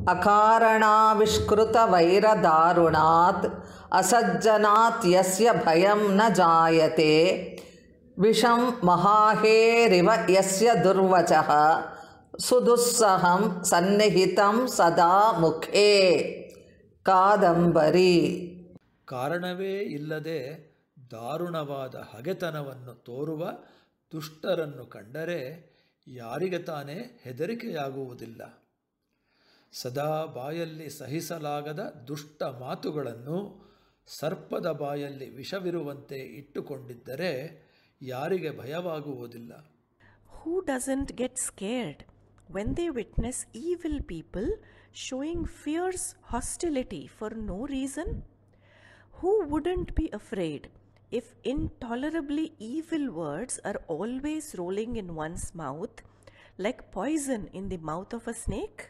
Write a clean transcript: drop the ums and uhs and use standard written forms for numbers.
ಅಕಾರಣಾವಿಷ್ಕೃತವೈರದಾರುಣಾತ್ ಅಸಜ್ಜನಾತ್ ಯಸ್ಯ ಭಯಂ ನ ಜಾಯತೆ ವಿಷಂ ಮಹಾಹೇರಿವ ಯಸ್ಯ ದುರ್ವಚಃ ಸುದುಸ್ಸಹಂ ಸನ್ನಿಹಿತಂ ಸದಾ ಮುಖೇ. ಕಾದಂಬರಿ. ಕಾರಣವೇ ಇಲ್ಲದೆ ದಾರುಣವಾದ ಹಗೆತನವನ್ನು ತೋರುವ ದುಷ್ಟರನ್ನು ಕಂಡರೆ ಯಾರಿಗೆ ತಾನೇ ಹೆದರಿಕೆಯಾಗುವುದಿಲ್ಲ. ಸದಾ ಬಾಯಲ್ಲಿ ಸಹಿಸಲಾಗದ ದುಷ್ಟ ಮಾತುಗಳನ್ನು ಸರ್ಪದ ಬಾಯಲ್ಲಿ ವಿಷವಿರುವಂತೆ ಇಟ್ಟುಕೊಂಡಿದ್ದರೆ ಯಾರಿಗೆ ಭಯವಾಗುವುದಿಲ್ಲ. Who doesn't get scared when they witness evil people showing fierce hostility for no reason? Who wouldn't be afraid if intolerably evil words are always rolling in one's mouth like poison in the mouth of a snake?